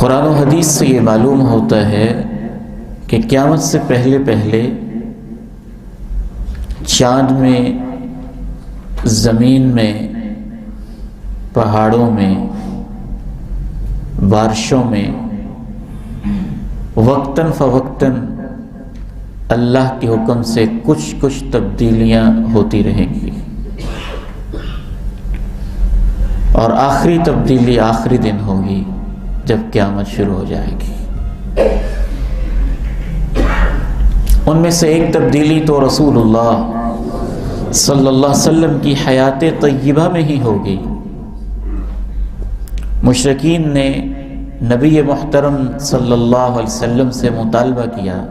قرآن و حدیث سے یہ معلوم ہوتا ہے کہ قیامت سے پہلے پہلے چاند میں، زمین میں، پہاڑوں میں، بارشوں میں وقتاً فوقتاً اللہ کے حکم سے کچھ تبدیلیاں ہوتی رہیں گی، اور آخری تبدیلی آخری دن ہوگی جب قیامت شروع ہو جائے گی۔ ان میں سے ایک تبدیلی تو رسول اللہ صلی اللہ علیہ وسلم کی حیات طیبہ میں ہی ہوگی۔ مشرکین نے نبی محترم صلی اللہ علیہ وسلم سے مطالبہ کیا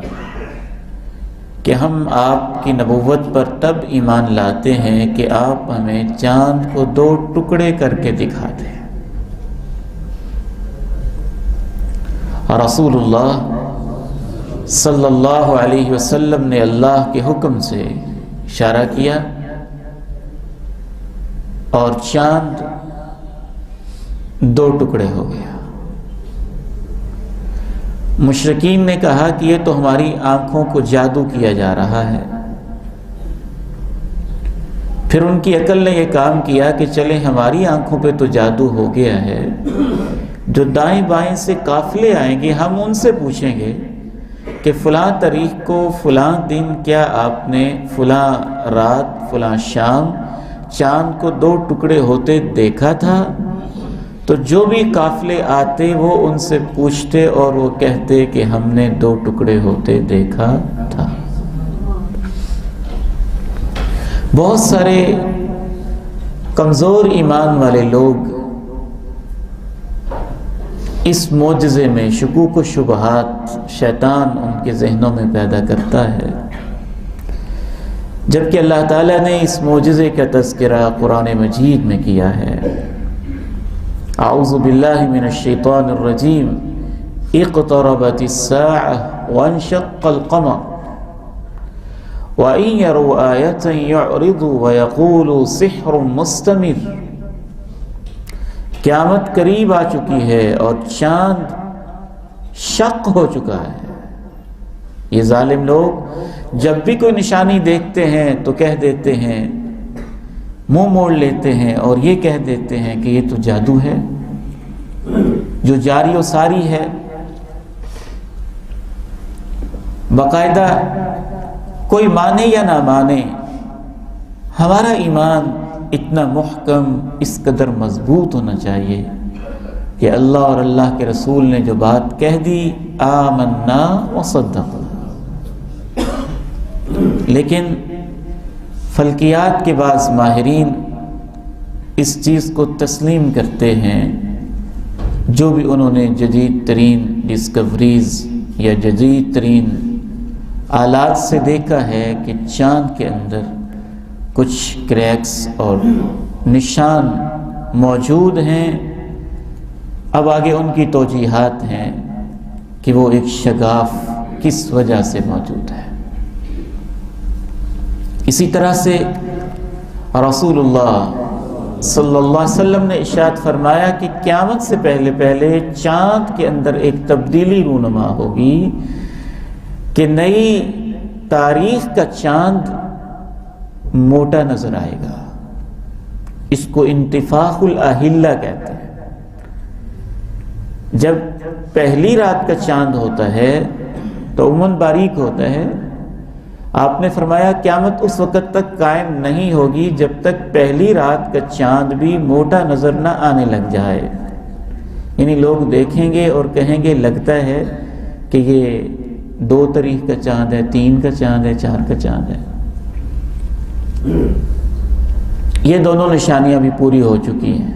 کہ ہم آپ کی نبوت پر تب ایمان لاتے ہیں کہ آپ ہمیں چاند کو 2 ٹکڑے کر کے دکھا دیں۔ اور رسول اللہ صلی اللہ علیہ وسلم نے اللہ کے حکم سے اشارہ کیا اور چاند 2 ٹکڑے ہو گیا۔ مشرکین نے کہا کہ یہ تو ہماری آنکھوں کو جادو کیا جا رہا ہے۔ پھر ان کی عقل نے یہ کام کیا کہ چلیں ہماری آنکھوں پہ تو جادو ہو گیا ہے، جو دائیں بائیں سے قافلے آئیں گے ہم ان سے پوچھیں گے کہ فلاں تاریخ کو فلاں دن کیا آپ نے فلاں رات فلاں شام چاند کو 2 ٹکڑے ہوتے دیکھا تھا؟ تو جو بھی قافلے آتے وہ ان سے پوچھتے اور وہ کہتے کہ ہم نے 2 ٹکڑے ہوتے دیکھا تھا۔ بہت سارے کمزور ایمان والے لوگ اس معجزے میں شکوک و شبہات شیطان ان کے ذہنوں میں پیدا کرتا ہے، جبکہ اللہ تعالیٰ نے اس معجزے کا تذکرہ قرآن مجید میں کیا ہے۔ اعوذ باللہ من الشیطان الرجیم، اقتربت الساعة وانشق القمر وَإِن يَرَوْا آيَةً يُعْرِضُوا وَيَقُولُوا سِحْرٌ مُسْتَمِرٌ۔ قیامت قریب آ چکی ہے اور چاند شق ہو چکا ہے۔ یہ ظالم لوگ جب بھی کوئی نشانی دیکھتے ہیں تو کہہ دیتے ہیں، منہ موڑ لیتے ہیں اور یہ کہہ دیتے ہیں کہ یہ تو جادو ہے جو جاری و ساری ہے۔ باقاعدہ کوئی مانے یا نہ مانے، ہمارا ایمان اتنا محکم، اس قدر مضبوط ہونا چاہیے کہ اللہ اور اللہ کے رسول نے جو بات کہہ دی آمنا وصدقنا۔ لیکن فلکیات کے بعض ماہرین اس چیز کو تسلیم کرتے ہیں، جو بھی انہوں نے جدید ترین ڈسکوریز یا جدید ترین آلات سے دیکھا ہے کہ چاند کے اندر کچھ کریکس اور نشان موجود ہیں۔ اب آگے ان کی توجیحات ہیں کہ وہ ایک شگاف کس وجہ سے موجود ہے۔ اسی طرح سے رسول اللہ صلی اللہ علیہ وسلم نے ارشاد فرمایا کہ قیامت سے پہلے پہلے چاند کے اندر ایک تبدیلی رونما ہوگی کہ نئی تاریخ کا چاند موٹا نظر آئے گا۔ اس کو انتفاخ الاہلہ کہتے ہیں۔ جب پہلی رات کا چاند ہوتا ہے تو عموماً باریک ہوتا ہے۔ آپ نے فرمایا قیامت اس وقت تک قائم نہیں ہوگی جب تک پہلی رات کا چاند بھی موٹا نظر نہ آنے لگ جائے، یعنی لوگ دیکھیں گے اور کہیں گے لگتا ہے کہ یہ 2 تاریخ کا چاند ہے، 3 کا چاند ہے، 4 کا چاند ہے۔ یہ دونوں نشانیاں بھی پوری ہو چکی ہیں۔